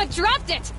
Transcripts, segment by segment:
I dropped it!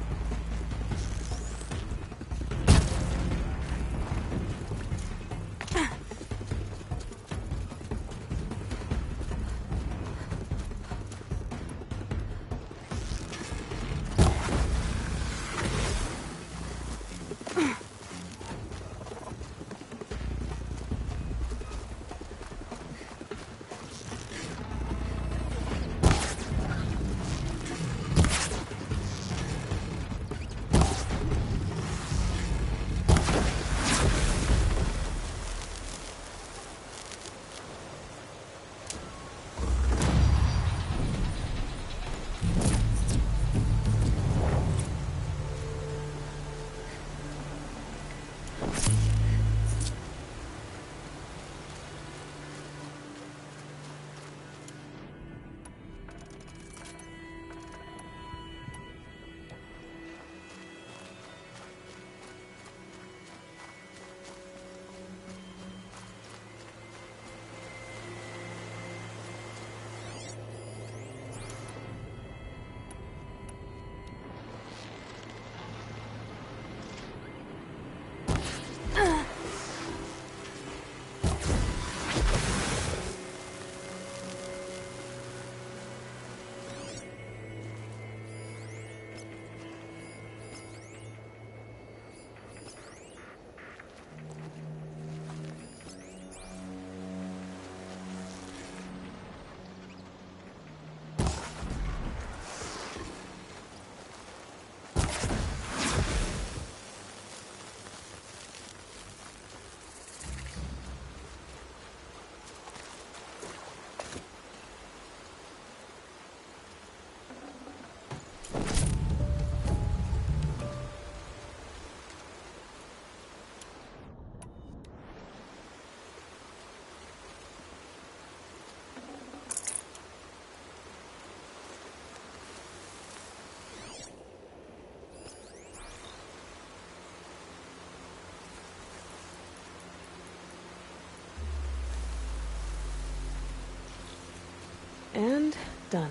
And done.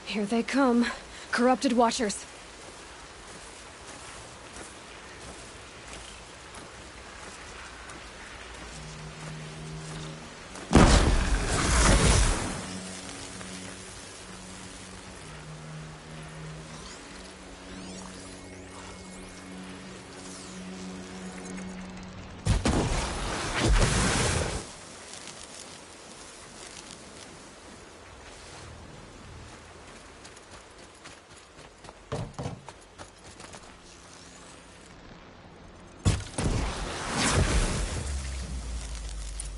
Here they come. Corrupted Watchers.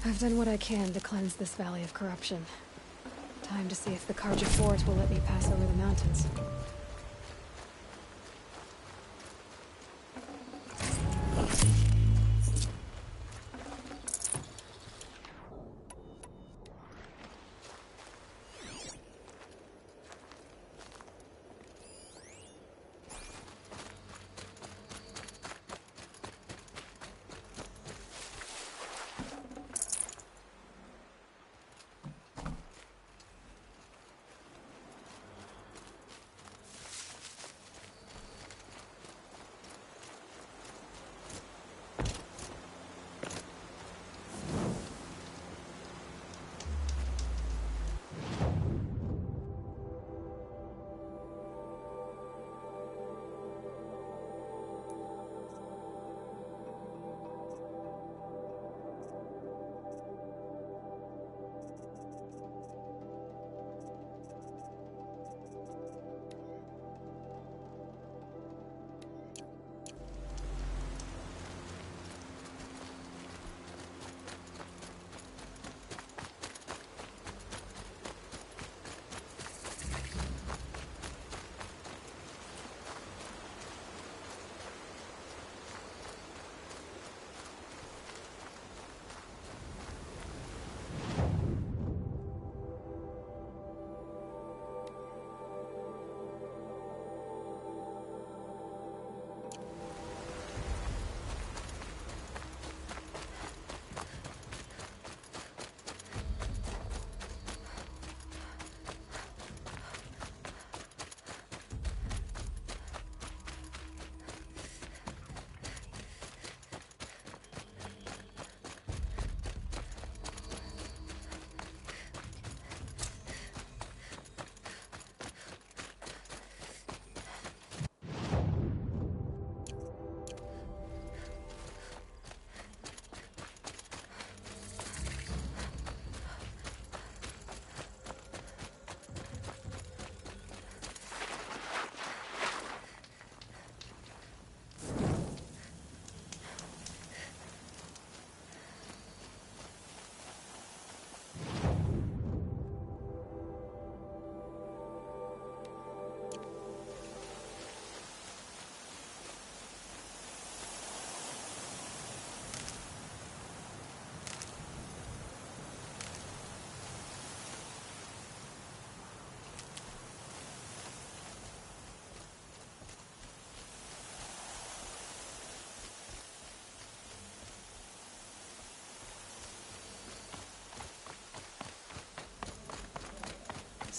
I've done what I can to cleanse this valley of corruption. Time to see if the Carja Fort will let me pass over the mountains.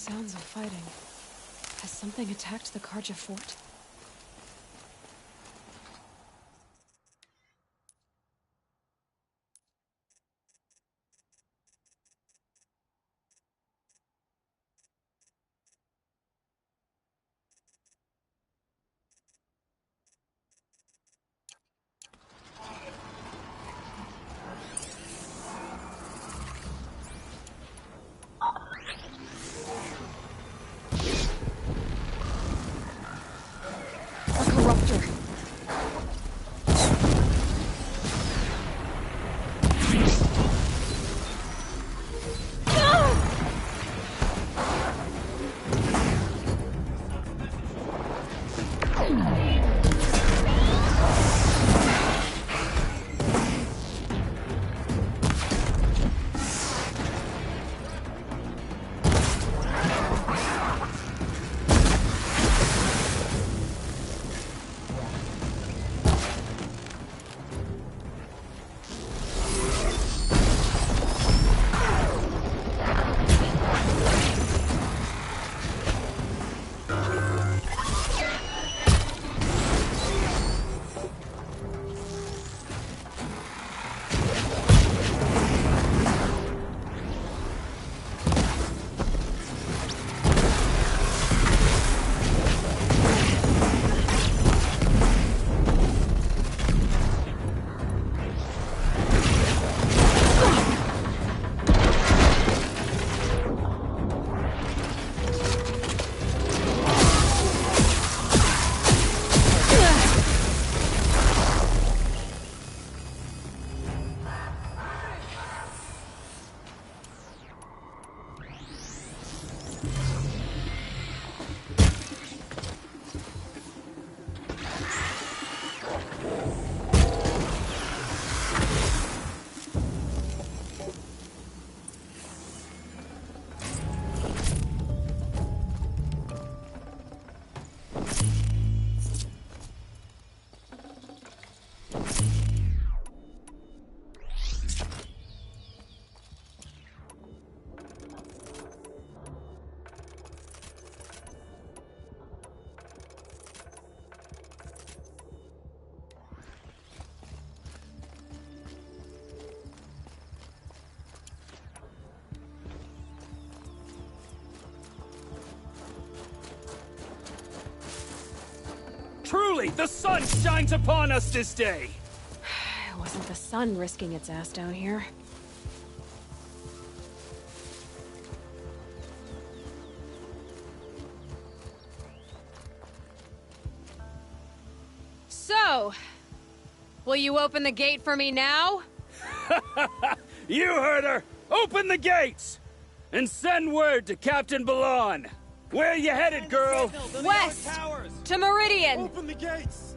Sounds of fighting. Has something attacked the Karja fort? A corruptor. Truly, the sun shines upon us this day! It wasn't the sun risking its ass down here. So, will you open the gate for me now? You heard her! Open the gates! And send word to Captain Balan! Where you headed, girl? West! To Meridian! Open the gates!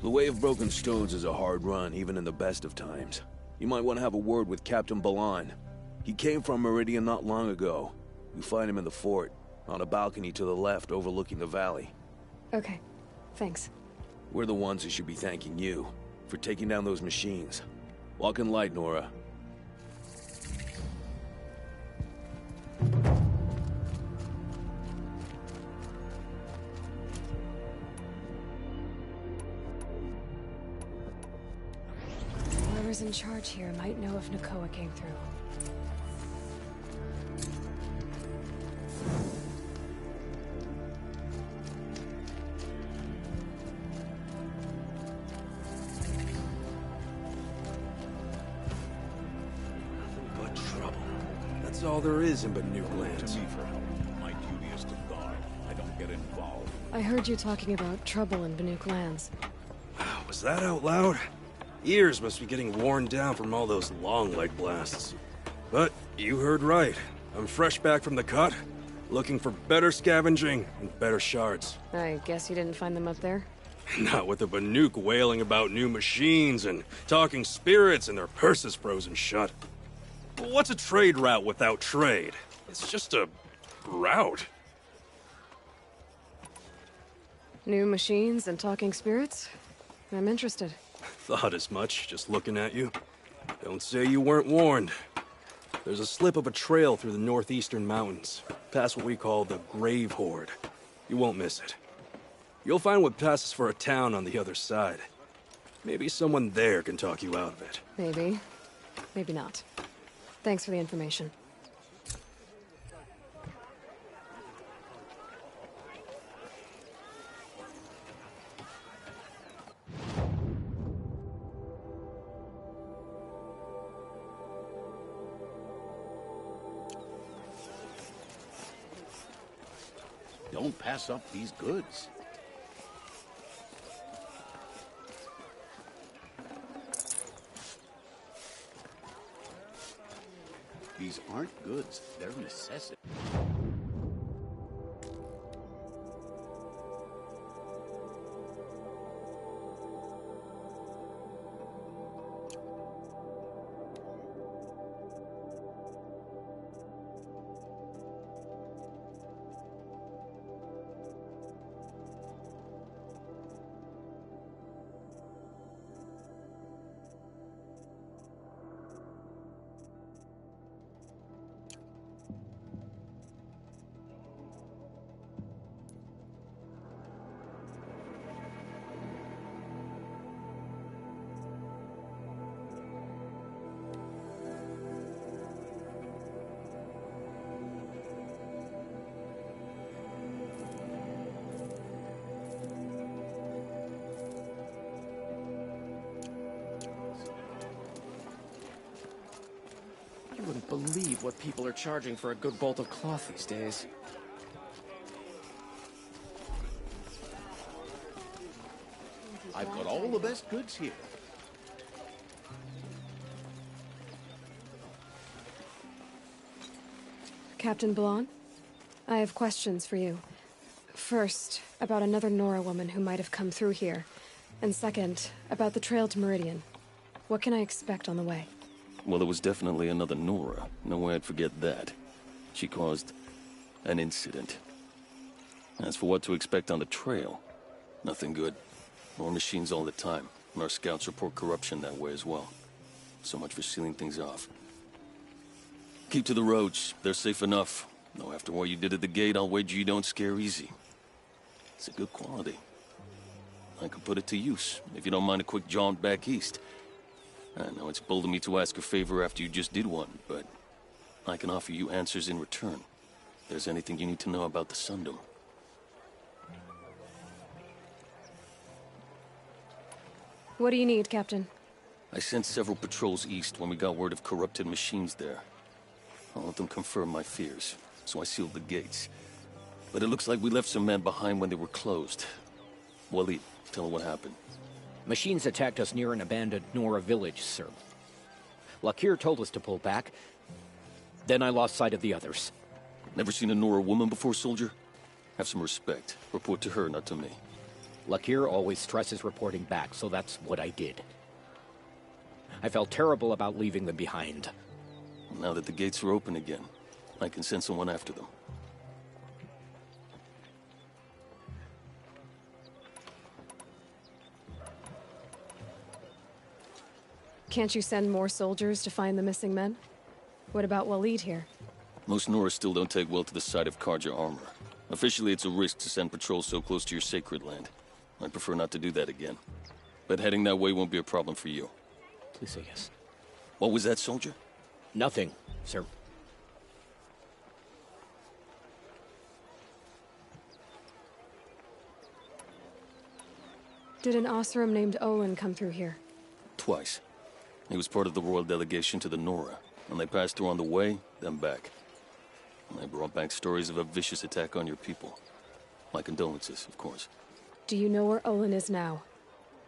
The Way of Broken Stones is a hard run, even in the best of times. You might want to have a word with Captain Balan. He came from Meridian not long ago. You find him in the fort, on a balcony to the left overlooking the valley. Okay, thanks. We're the ones who should be thanking you for taking down those machines. Walk in light, Nora. Whoever's in charge here might know if Nakoa came through. But trouble. That's all there is in Banuk lands. To me for help. My duty is to guard. I don't get involved. I heard you talking about trouble in Banuk lands. Was that out loud? Ears must be getting worn down from all those long leg blasts. But you heard right. I'm fresh back from the cut, looking for better scavenging and better shards. I guess you didn't find them up there? Not with the Banuk wailing about new machines and talking spirits and their purses frozen shut. What's a trade route without trade? It's just a route. New machines and talking spirits? I'm interested. Thought as much, just looking at you. Don't say you weren't warned. There's a slip of a trail through the northeastern mountains, past what we call the Grave Horde. You won't miss it. You'll find what passes for a town on the other side. Maybe someone there can talk you out of it. Maybe. Maybe not. Thanks for the information. Don't pass up these goods. These aren't goods, they're necessities. You wouldn't believe what people are charging for a good bolt of cloth these days. I've got all the best goods here. Captain Blon, I have questions for you. First, about another Nora woman who might have come through here. And second, about the trail to Meridian. What can I expect on the way? Well, there was definitely another Nora. No way I'd forget that. She caused an incident. As for what to expect on the trail, nothing good. More machines all the time, and our scouts report corruption that way as well. So much for sealing things off. Keep to the roads. They're safe enough. Though after what you did at the gate, I'll wager you don't scare easy. It's a good quality. I could put it to use, if you don't mind a quick jaunt back east. I know it's bold of me to ask a favor after you just did one, but I can offer you answers in return. If there's anything you need to know about the Sundom. What do you need, Captain? I sent several patrols east when we got word of corrupted machines there. All of them confirmed my fears, so I sealed the gates. But it looks like we left some men behind when they were closed. Waleed, tell her what happened. Machines attacked us near an abandoned Nora village, sir. Lakir told us to pull back. Then I lost sight of the others. Never seen a Nora woman before, soldier? Have some respect. Report to her, not to me. Lakir always stresses reporting back, so that's what I did. I felt terrible about leaving them behind. Now that the gates are open again, I can send someone after them. Can't you send more soldiers to find the missing men? What about Waleed here? Most Nora still don't take well to the sight of Karja armor. Officially, it's a risk to send patrols so close to your sacred land. I'd prefer not to do that again. But heading that way won't be a problem for you. Please say yes. What was that, soldier? Nothing, sir. Did an Osram named Olin come through here? Twice. He was part of the royal delegation to the Nora, and they passed through on the way, then back. And they brought back stories of a vicious attack on your people. My condolences, of course. Do you know where Olin is now?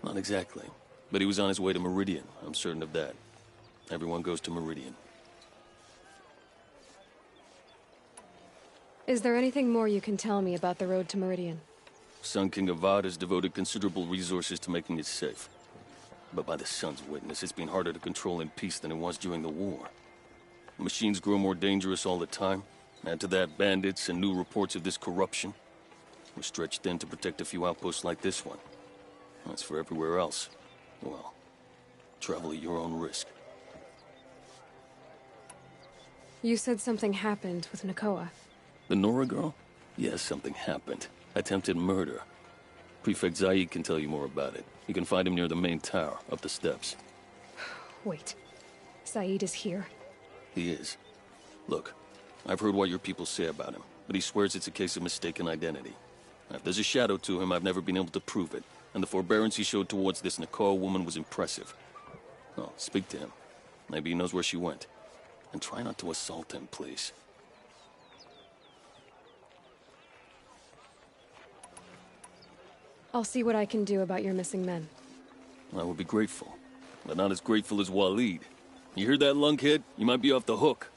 Not exactly, but he was on his way to Meridian, I'm certain of that. Everyone goes to Meridian. Is there anything more you can tell me about the road to Meridian? Sun King Avad has devoted considerable resources to making it safe. But by the Sun's witness, it's been harder to control in peace than it was during the war. Machines grow more dangerous all the time. Add to that bandits and new reports of this corruption. We're stretched thin to protect a few outposts like this one. As for everywhere else, well, travel at your own risk. You said something happened with Nakoa. The Nora girl? Yes, something happened. Attempted murder. Prefect Zaid can tell you more about it. You can find him near the main tower, up the steps. Wait. Saeed is here? He is. Look, I've heard what your people say about him, but he swears it's a case of mistaken identity. If there's a shadow to him, I've never been able to prove it, and the forbearance he showed towards this Nakoa woman was impressive. Oh, speak to him. Maybe he knows where she went. And try not to assault him, please. I'll see what I can do about your missing men. I would be grateful, but not as grateful as Waleed. You hear that, lunkhead? You might be off the hook.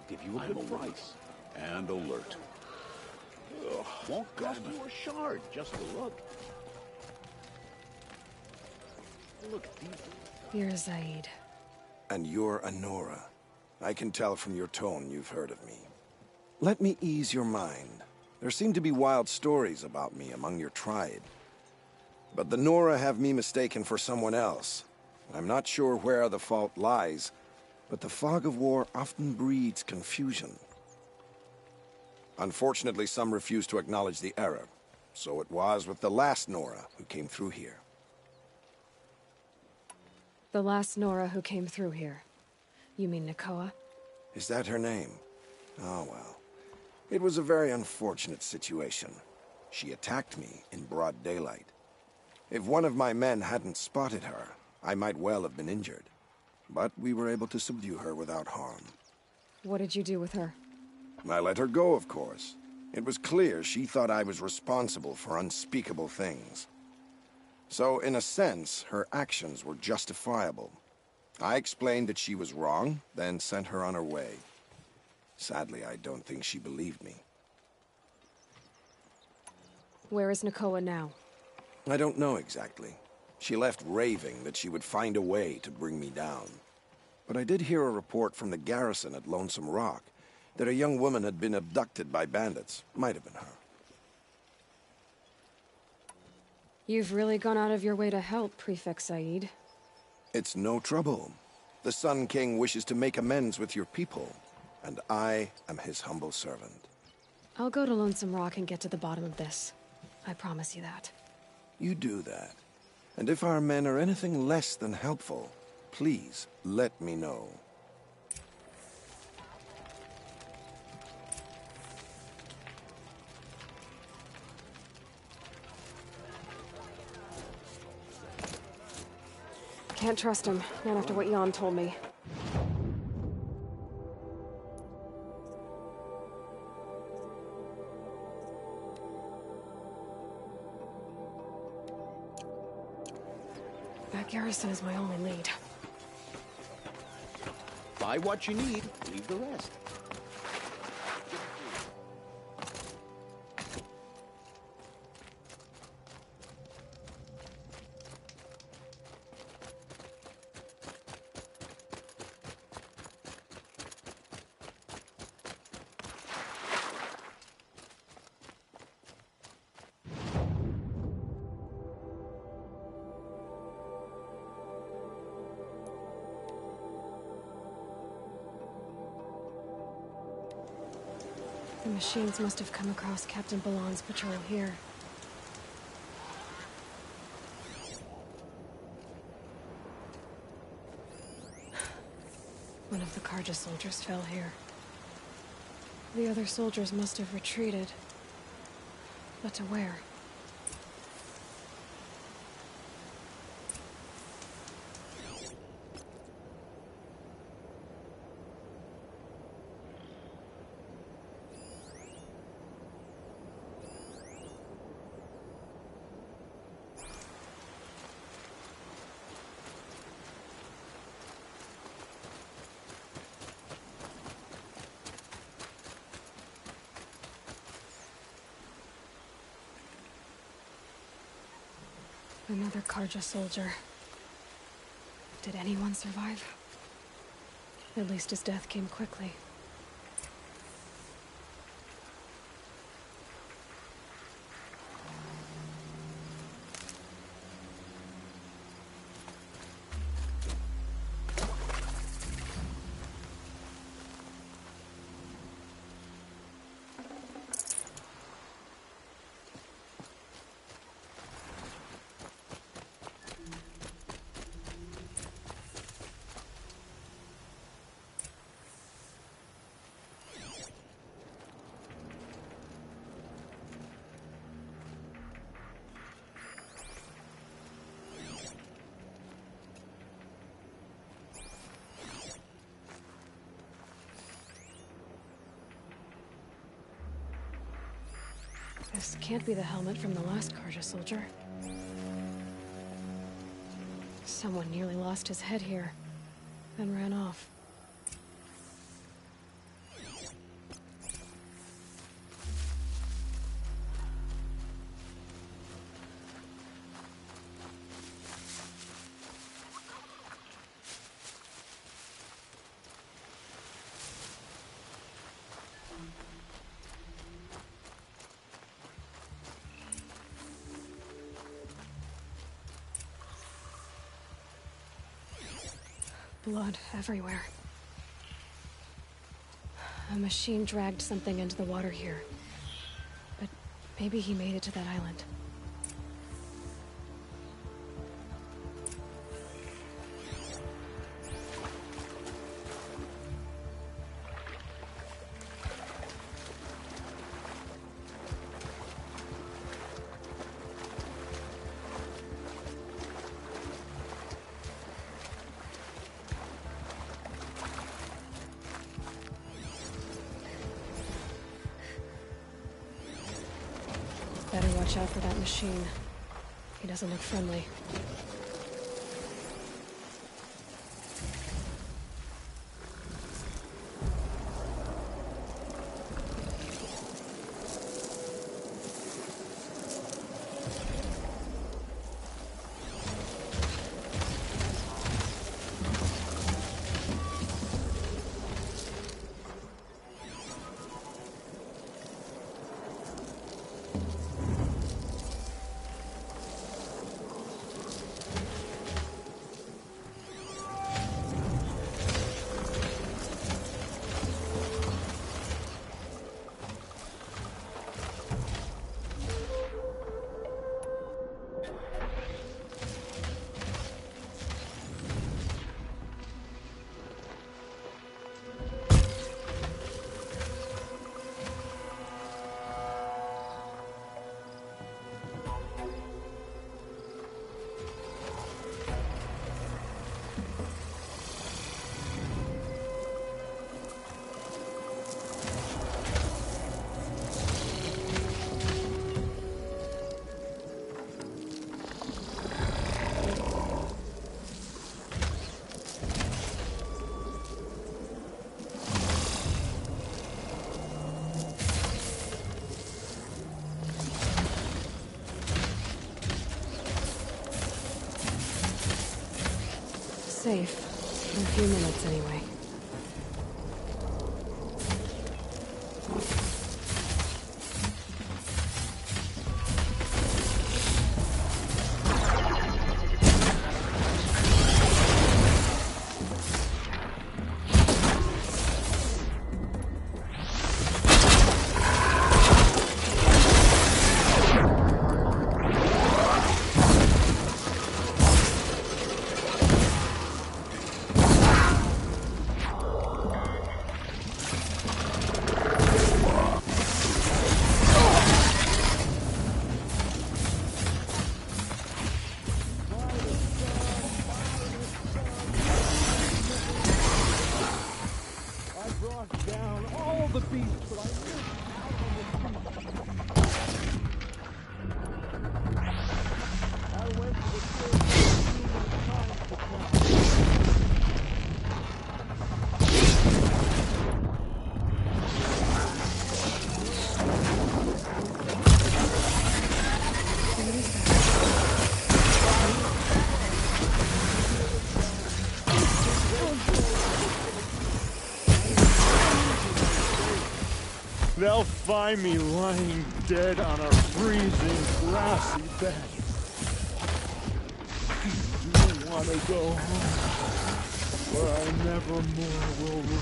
Give you a good price. And alert. Ugh, won't cost you a shard just to look. Look at these. You're Zaid. And you're a Nora. I can tell from your tone you've heard of me. Let me ease your mind. There seem to be wild stories about me among your tribe. But the Nora have me mistaken for someone else. I'm not sure where the fault lies, but the fog of war often breeds confusion. Unfortunately, some refuse to acknowledge the error. So it was with the last Nora who came through here. The last Nora who came through here. You mean Nakoa? Is that her name? Oh, well. It was a very unfortunate situation. She attacked me in broad daylight. If one of my men hadn't spotted her, I might well have been injured. But we were able to subdue her without harm. What did you do with her? I let her go, of course. It was clear she thought I was responsible for unspeakable things. So, in a sense, her actions were justifiable. I explained that she was wrong, then sent her on her way. Sadly, I don't think she believed me. Where is Nakoa now? I don't know exactly. She left raving that she would find a way to bring me down. But I did hear a report from the garrison at Lonesome Rock that a young woman had been abducted by bandits. Might have been her. You've really gone out of your way to help, Prefect Saeed. It's no trouble. The Sun King wishes to make amends with your people, and I am his humble servant. I'll go to Lonesome Rock and get to the bottom of this. I promise you that. You do that. And if our men are anything less than helpful, please let me know. Can't trust him, not after what Jan told me. That garrison is my only lead. Buy what you need, leave the rest. The machines must have come across Captain Balan's patrol here. One of the Karja soldiers fell here. The other soldiers must have retreated. But to where? Another Karja soldier. Did anyone survive? At least his death came quickly. This can't be the helmet from the last Karja soldier. Someone nearly lost his head here, then ran off. Blood everywhere. A machine dragged something into the water here. But maybe he made it to that island. Better watch out for that machine. He doesn't look friendly. Safe. In a few minutes, anyway. They'll find me lying dead on a freezing, grassy bed. I do want to go home, where I never more will roam.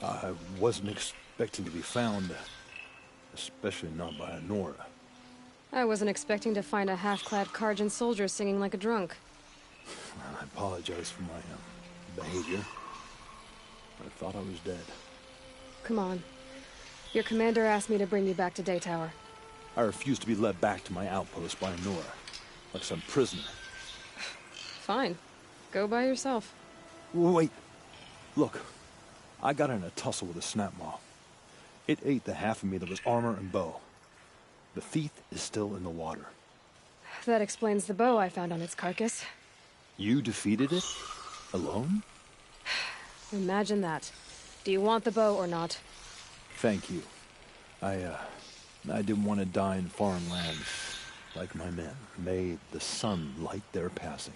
I wasn't expecting to be found, especially not by Nora. I wasn't expecting to find a half-clad Karjan soldier singing like a drunk. I apologize for my behavior. I thought I was dead. Come on. Your commander asked me to bring you back to Daytower. I refused to be led back to my outpost by Nora, like some prisoner. Fine. Go by yourself. Wait. Look. I got in a tussle with a snap maw. It ate the half of me that was armor and bow. The thief is still in the water. That explains the bow I found on its carcass. You defeated it? Alone? Imagine that. Do you want the bow or not? Thank you. I didn't want to die in foreign lands, like my men. May the sun light their passing.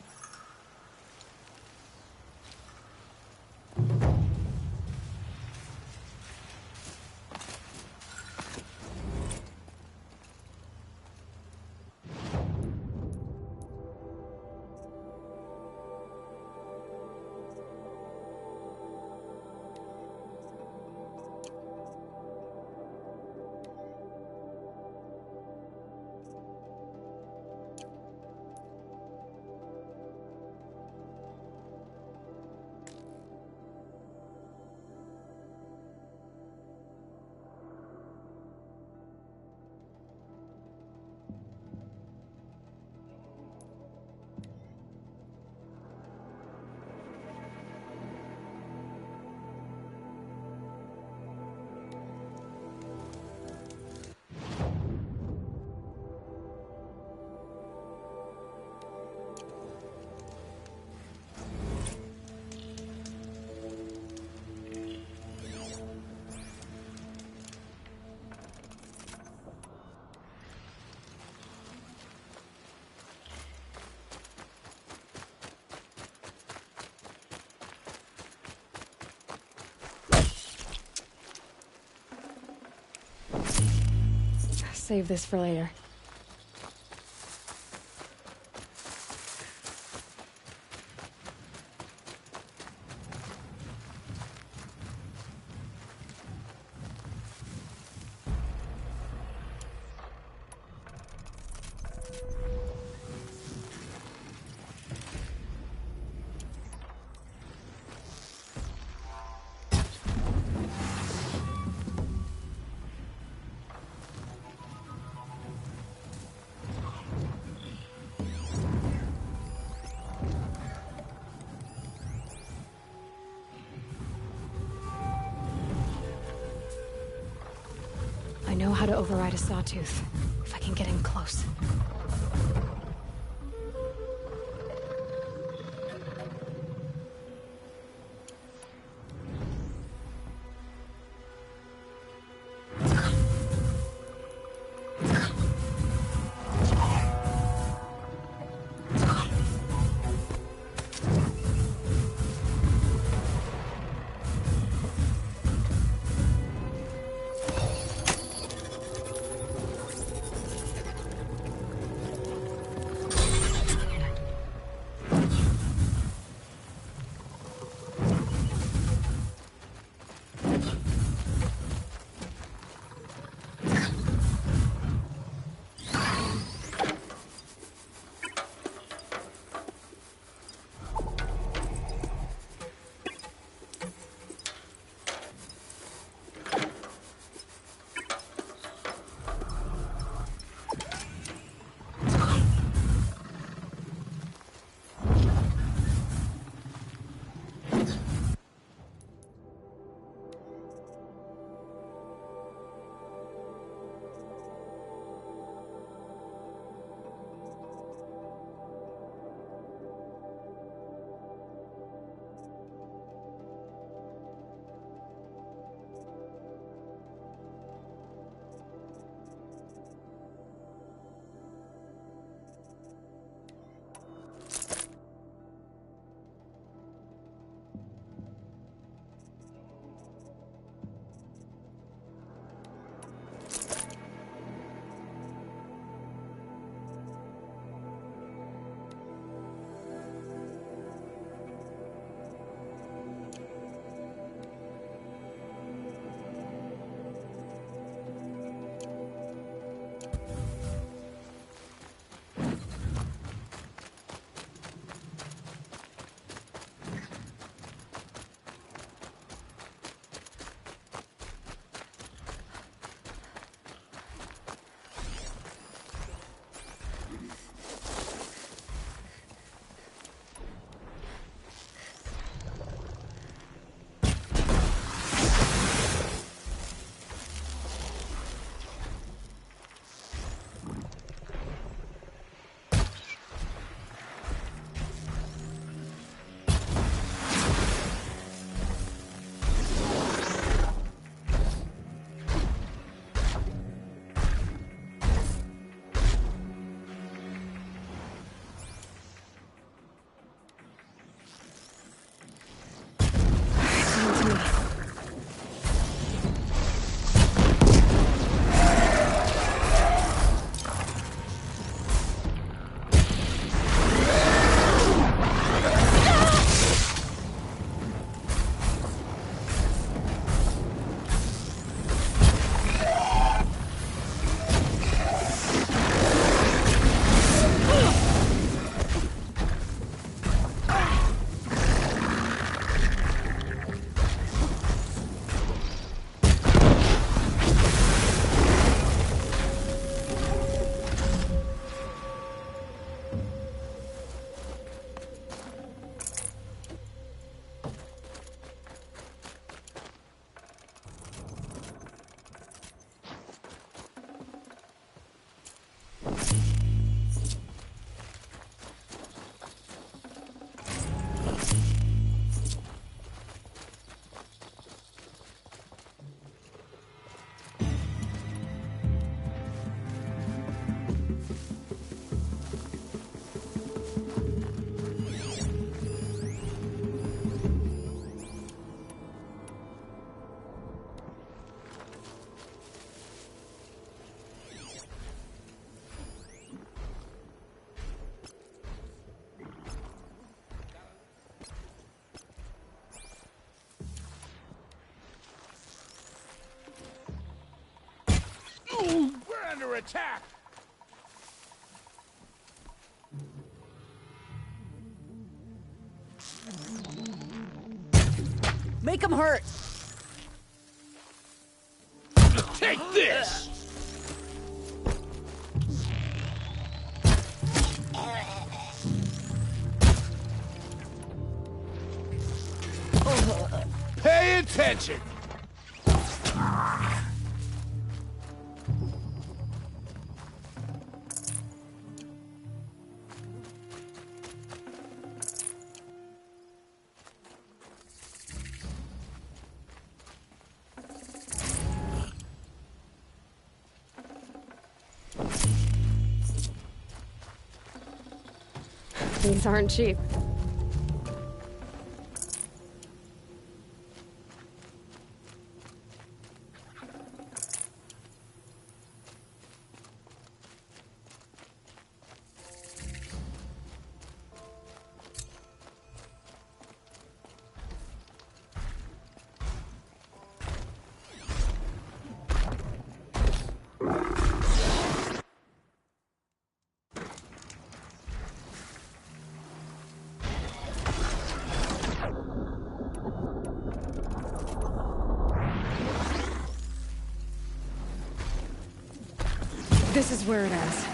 Save this for later. how to override a sawtooth, if I can get in close. We're under attack! Make him hurt! Take this! Pay attention! These aren't cheap. This is where it ends.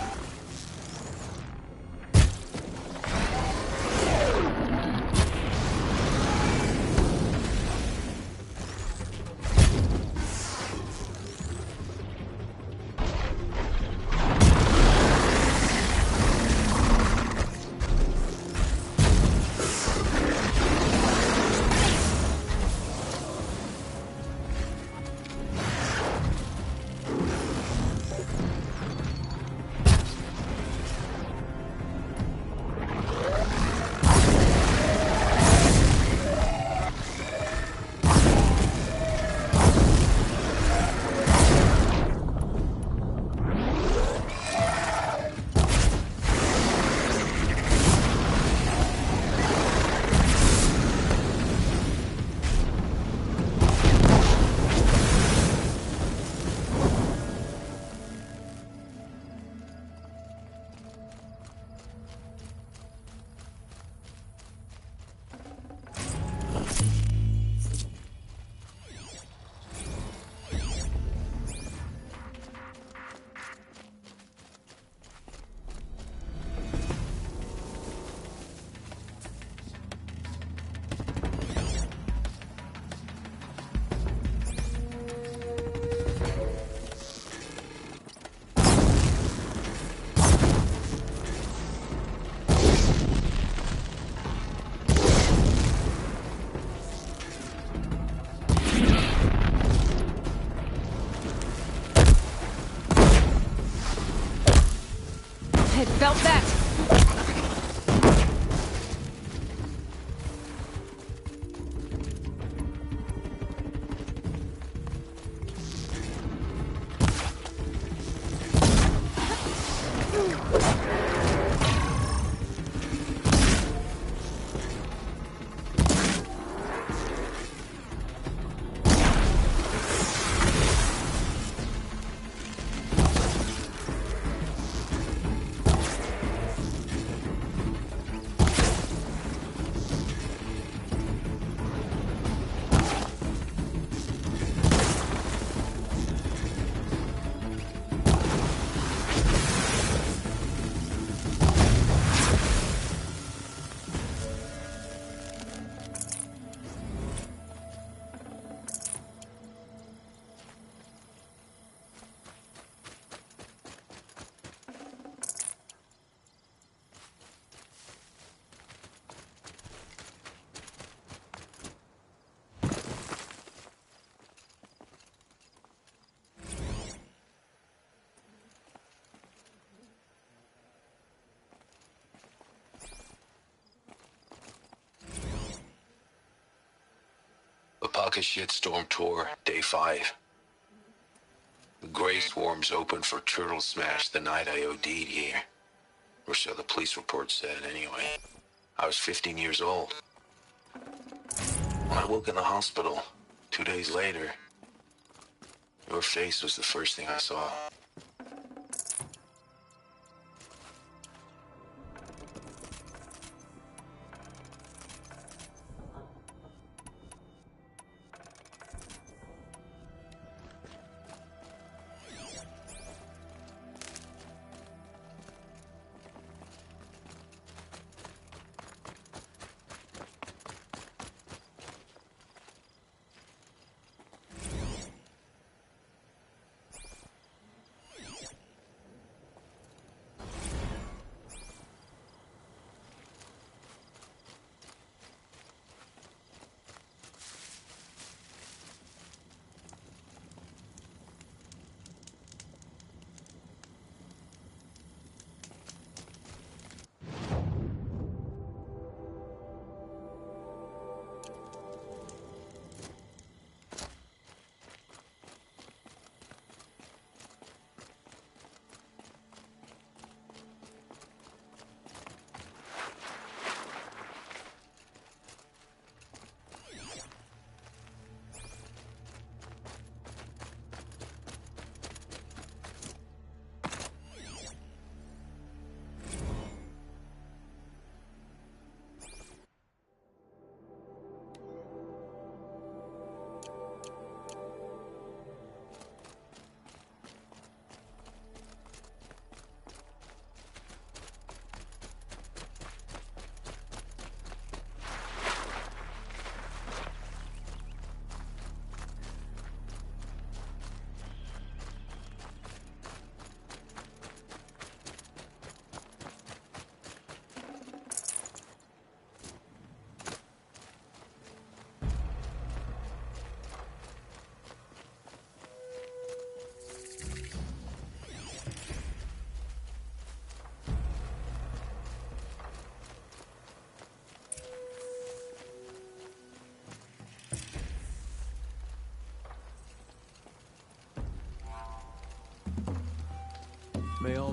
It felt that! The Pocket Shitstorm Tour, Day 5. The Grey Swarms opened for Turtle Smash the night I OD'd here. Or so the police report said, anyway. I was 15 years old. When I woke in the hospital, 2 days later, your face was the first thing I saw.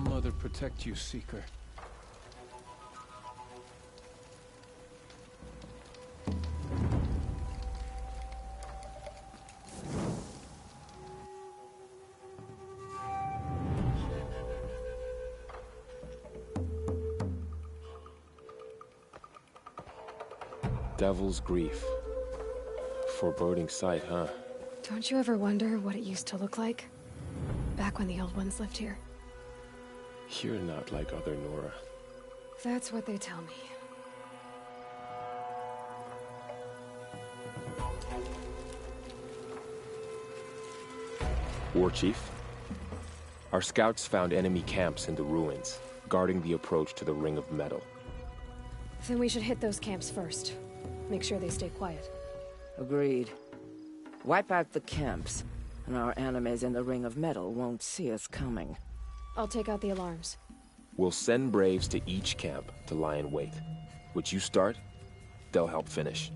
Mother protect you, Seeker. Devil's Grief. Foreboding sight, huh? Don't you ever wonder what it used to look like? Back when the old ones lived here. You're not like other Nora. That's what they tell me. War Chief, our scouts found enemy camps in the ruins, guarding the approach to the Ring of Metal. Then we should hit those camps first. Make sure they stay quiet. Agreed. Wipe out the camps, and our enemies in the Ring of Metal won't see us coming. I'll take out the alarms. We'll send Braves to each camp to lie in wait. What you start, they'll help finish.